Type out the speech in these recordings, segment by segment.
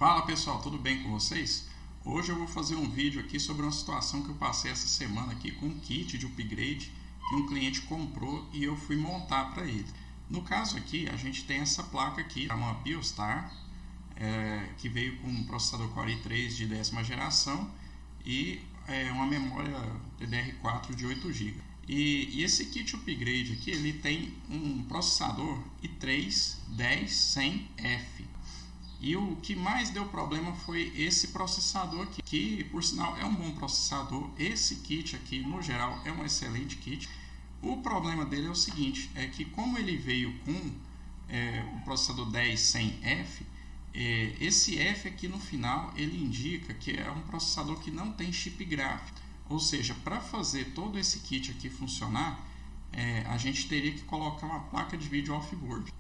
Fala pessoal, tudo bem com vocês? Hoje eu vou fazer um vídeo aqui sobre uma situação que eu passei essa semana aqui com um kit de upgrade que um cliente comprou e eu fui montar para ele. No caso aqui, a gente tem essa placa aqui, é uma Biostar, que veio com um processador Core i3 de 10ª geração e uma memória DDR4 de 8 GB. E esse kit upgrade aqui, ele tem um processador i3 10100F. E o que mais deu problema foi esse processador aqui, que por sinal é um bom processador. Esse kit aqui, no geral, é um excelente kit. O problema dele é o seguinte, é que como ele veio com o processador 10100F, esse F aqui no final, ele indica que é um processador que não tem chip gráfico. Ou seja, para fazer todo esse kit aqui funcionar, a gente teria que colocar uma placa de vídeo off-board.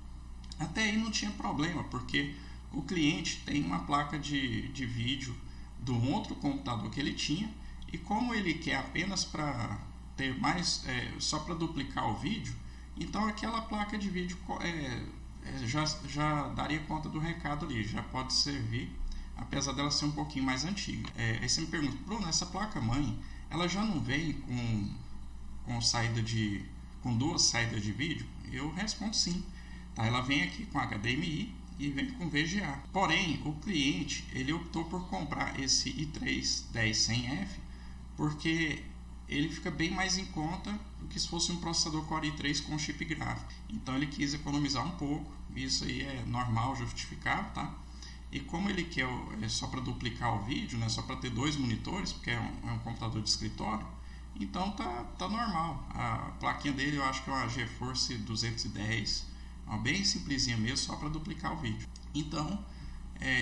Até aí não tinha problema, porque o cliente tem uma placa de vídeo do outro computador que ele tinha, e como ele quer apenas para ter mais, só para duplicar o vídeo, então aquela placa de vídeo já daria conta do recado ali, já pode servir, apesar dela ser um pouquinho mais antiga. Aí você me pergunta, Bruno, essa placa-mãe, ela já não vem com duas saídas de vídeo? Eu respondo sim. Tá, ela vem aqui com HDMI e vem com VGA. Porém, o cliente ele optou por comprar esse i3 10100F porque ele fica bem mais em conta do que se fosse um processador Core i3 com chip gráfico. Então ele quis economizar um pouco, isso aí é normal, justificável, tá? E como ele quer só para duplicar o vídeo, né, só para ter dois monitores, porque é um computador de escritório, então tá normal. A plaquinha dele eu acho que é uma GeForce 210, uma bem simplesinha mesmo, só para duplicar o vídeo. Então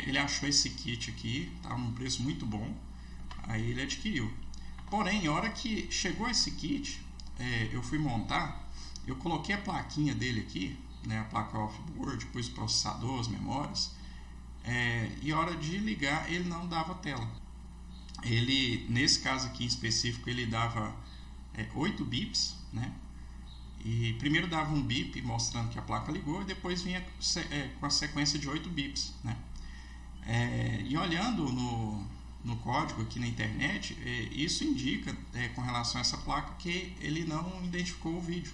ele achou esse kit aqui, tá num preço muito bom, aí ele adquiriu. Porém, a hora que chegou esse kit, eu fui montar, eu coloquei a plaquinha dele aqui, né, a placa off-board, depois o processador, as memórias, e a hora de ligar ele não dava tela. Ele, nesse caso aqui em específico, ele dava 8 bips, né? E primeiro dava um bip mostrando que a placa ligou e depois vinha com a sequência de 8 bips, né? E olhando no código aqui na internet, isso indica com relação a essa placa que ele não identificou o vídeo.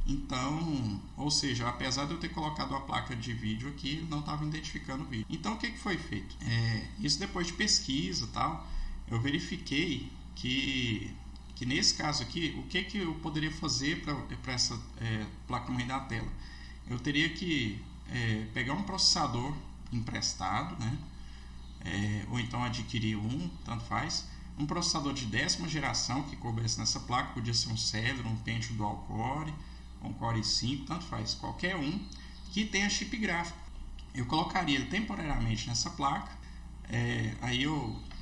Então, ou seja, apesar de eu ter colocado a placa de vídeo aqui, ele não estava identificando o vídeo. Então o que foi feito? Isso depois de pesquisa e tal, eu verifiquei que nesse caso aqui, o que eu poderia fazer para essa placa-mãe da tela? Eu teria que pegar um processador emprestado, né? Ou então adquirir tanto faz, um processador de 10ª geração que coubesse nessa placa, podia ser um Celeron, um Pentium Dual Core, um Core i5, tanto faz, qualquer um que tenha chip gráfico. Eu colocaria ele temporariamente nessa placa, aí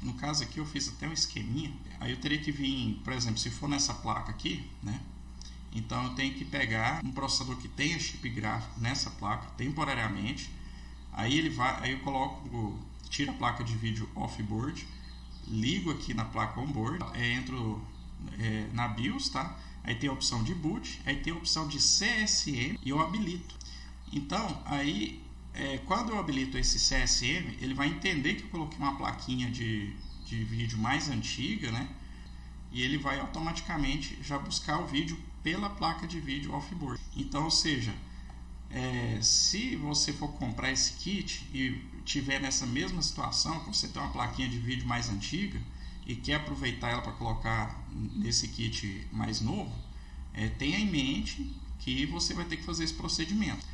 no caso aqui eu fiz até um esqueminha, aí eu teria que vir, por exemplo, se for nessa placa aqui, né? Então eu tenho que pegar um processador que tenha chip gráfico nessa placa temporariamente, aí eu tiro a placa de vídeo off-board, ligo aqui na placa on-board, entro na BIOS, tá? Aí tem a opção de boot, aí tem a opção de CSM e eu habilito. Então, aí, quando eu habilito esse CSM, ele vai entender que eu coloquei uma plaquinha de vídeo mais antiga, né? E ele vai automaticamente já buscar o vídeo pela placa de vídeo off-board. Então, ou seja, se você for comprar esse kit e tiver nessa mesma situação, que você tem uma plaquinha de vídeo mais antiga e quer aproveitar ela para colocar nesse kit mais novo, tenha em mente que você vai ter que fazer esse procedimento.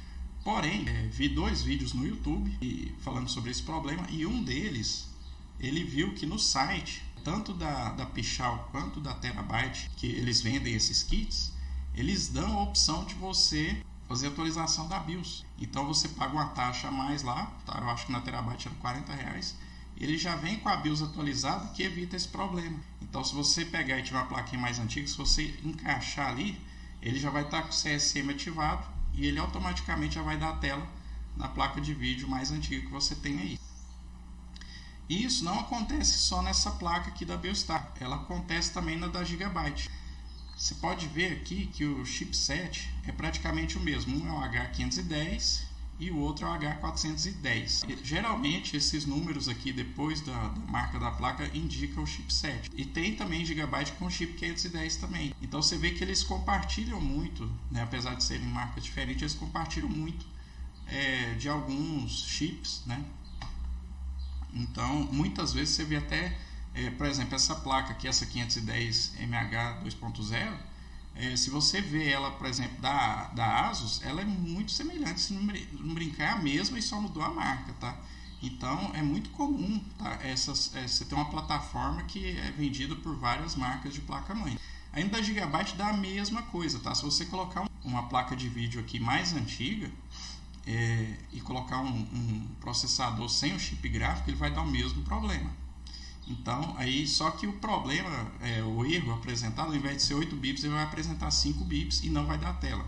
Porém, vi 2 vídeos no YouTube falando sobre esse problema, e um deles, ele viu que no site, tanto da Pichau quanto da Terabyte, que eles vendem esses kits, eles dão a opção de você fazer atualização da BIOS. Então você paga uma taxa a mais lá, tá? Eu acho que na Terabyte era R$40, ele já vem com a BIOS atualizada, que evita esse problema. Então se você pegar e tiver uma plaquinha mais antiga, se você encaixar ali, ele já vai estar com o CSM ativado e ele automaticamente já vai dar a tela na placa de vídeo mais antiga que você tem aí. E isso não acontece só nessa placa aqui da Biostar, ela acontece também na da Gigabyte. Você pode ver aqui que o chipset é praticamente o mesmo, um é o H510 e o outro é o H410. Geralmente esses números aqui depois da marca da placa indicam o chipset. E tem também Gigabyte com chip 510 também. Então você vê que eles compartilham muito, né? Apesar de serem marcas diferentes, eles compartilham muito de alguns chips, né? Então muitas vezes você vê até, por exemplo, essa placa aqui, essa 510MH 2.0, se você vê ela, por exemplo, da Asus, ela é muito semelhante, se não brincar, é a mesma e só mudou a marca, tá? Então é muito comum, tá? Você ter uma plataforma que é vendida por várias marcas de placa-mãe. Ainda da Gigabyte dá a mesma coisa, tá? Se você colocar uma placa de vídeo aqui mais antiga e colocar um processador sem o chip gráfico, ele vai dar o mesmo problema. Então, aí, só que o problema, o erro apresentado, ao invés de ser 8 bips, ele vai apresentar 5 bips e não vai dar tela.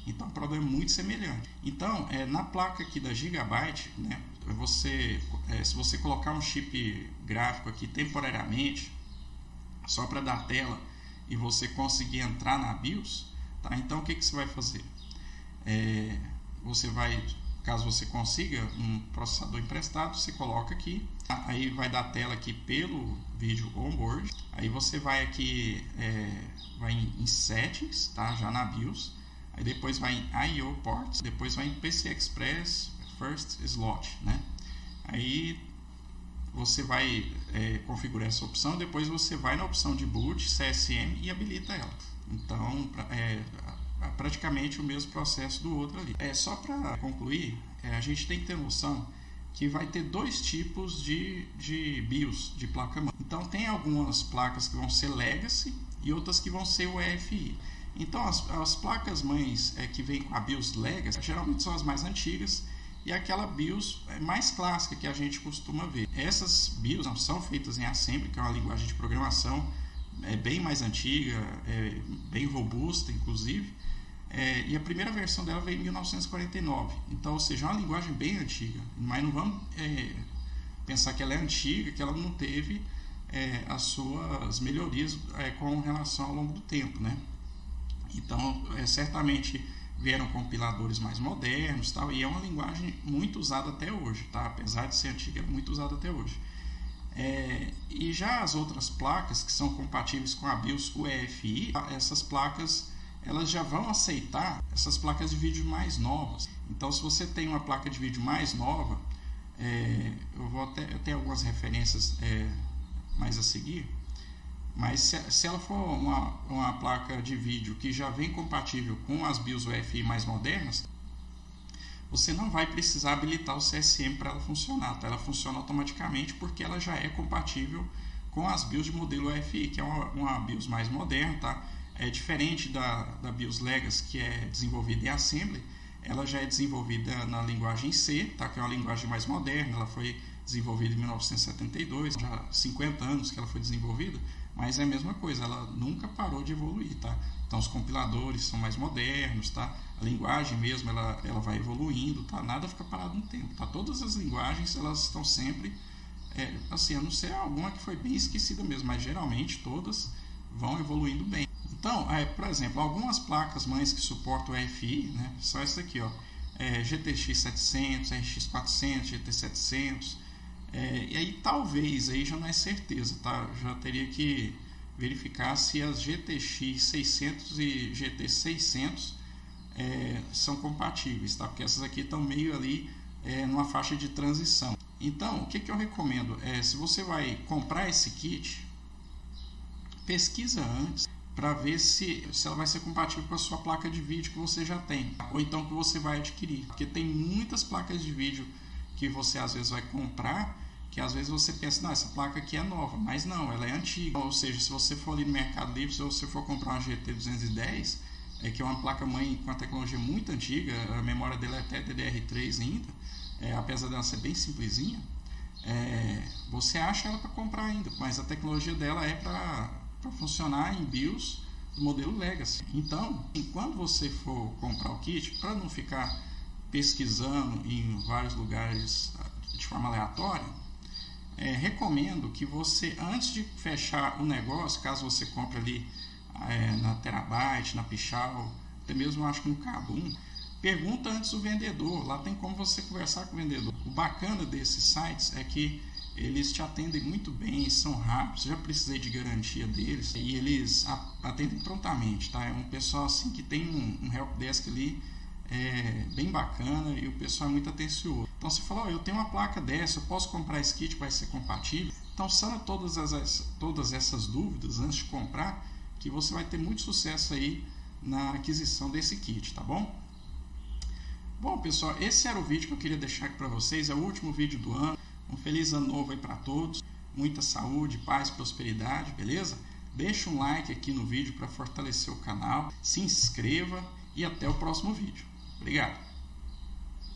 Então, o problema é muito semelhante. Então, na placa aqui da Gigabyte, né, se você colocar um chip gráfico aqui temporariamente, só para dar tela, e você conseguir entrar na BIOS, tá? Então, o que você vai fazer? Você vai, caso você consiga um processador emprestado, você coloca aqui, aí vai dar tela aqui pelo vídeo onboard, aí você vai aqui, vai em settings, tá? Já na BIOS, aí depois vai em I/O ports, depois vai em PCI Express First Slot, né? Aí você vai configurar essa opção, depois você vai na opção de boot, CSM e habilita ela. Então, praticamente o mesmo processo do outro ali. Só para concluir, a gente tem que ter noção que vai ter dois tipos de BIOS, de placa-mãe. Então tem algumas placas que vão ser Legacy e outras que vão ser UEFI. Então as placas-mães que vêm com a BIOS Legacy geralmente são as mais antigas e aquela BIOS mais clássica que a gente costuma ver. Essas BIOS não são feitas em Assembly, que é uma linguagem de programação bem mais antiga, bem robusta inclusive. E a primeira versão dela veio em 1949, então, ou seja, é uma linguagem bem antiga, mas não vamos pensar que ela é antiga, que ela não teve as suas melhorias com relação ao longo do tempo, né? Então, certamente vieram compiladores mais modernos, tal, e é uma linguagem muito usada até hoje, tá? Apesar de ser antiga, é muito usada até hoje. E já as outras placas que são compatíveis com a BIOS UEFI, essas placas elas já vão aceitar essas placas de vídeo mais novas. Então, se você tem uma placa de vídeo mais nova, eu tenho algumas referências mais a seguir, mas se ela for uma placa de vídeo que já vem compatível com as BIOS UEFI mais modernas, você não vai precisar habilitar o CSM para ela funcionar, tá? Ela funciona automaticamente porque ela já é compatível com as BIOS de modelo UEFI, que é uma BIOS mais moderna, tá? É diferente da BIOS Legacy, que é desenvolvida em Assembly. Ela já é desenvolvida na linguagem C, tá? Que é uma linguagem mais moderna. Ela foi desenvolvida em 1972, já há 50 anos que ela foi desenvolvida, mas é a mesma coisa, ela nunca parou de evoluir, tá? Então os compiladores são mais modernos, tá? A linguagem mesmo, ela vai evoluindo, tá? Nada fica parado no tempo, tá? Todas as linguagens, elas estão sempre, assim, a não ser alguma que foi bem esquecida mesmo, mas geralmente todas vão evoluindo bem. Então, por exemplo, algumas placas-mães que suportam o EFI, né, são essas aqui, ó, GTX 700, RX 400, GT 700, e aí talvez, aí já não é certeza, tá? Já teria que verificar se as GTX 600 e GT 600 são compatíveis, tá? Porque essas aqui estão meio ali numa faixa de transição. Então, o que eu recomendo? Se você vai comprar esse kit, pesquisa antes para ver se ela vai ser compatível com a sua placa de vídeo que você já tem, ou então que você vai adquirir, porque tem muitas placas de vídeo que você às vezes vai comprar, que às vezes você pensa, não, essa placa aqui é nova, mas não, ela é antiga. Ou seja, se você for ali no Mercado Livre, se você for comprar uma GT 210, que é uma placa-mãe com uma tecnologia muito antiga, a memória dela é até DDR3 ainda, apesar dela ser bem simplesinha, você acha ela para comprar ainda, mas a tecnologia dela é para funcionar em BIOS do modelo Legacy. Então, quando você for comprar o kit, para não ficar pesquisando em vários lugares de forma aleatória, recomendo que você, antes de fechar o negócio, caso você compre ali na Terabyte, na Pichau, até mesmo acho que no Kabum, Pergunta antes o vendedor, lá tem como você conversar com o vendedor. O bacana desses sites é que eles te atendem muito bem, são rápidos, já precisei de garantia deles e eles atendem prontamente, tá? É um pessoal assim que tem um helpdesk ali bem bacana e o pessoal é muito atencioso. Então você fala, eu tenho uma placa dessa, eu posso comprar esse kit, vai ser compatível? Então sana todas essas dúvidas antes de comprar, que você vai ter muito sucesso aí na aquisição desse kit, tá bom? Bom, pessoal, esse era o vídeo que eu queria deixar aqui para vocês, é o último vídeo do ano. Um feliz ano novo aí para todos, muita saúde, paz, prosperidade, beleza? Deixa um like aqui no vídeo para fortalecer o canal, se inscreva e até o próximo vídeo. Obrigado!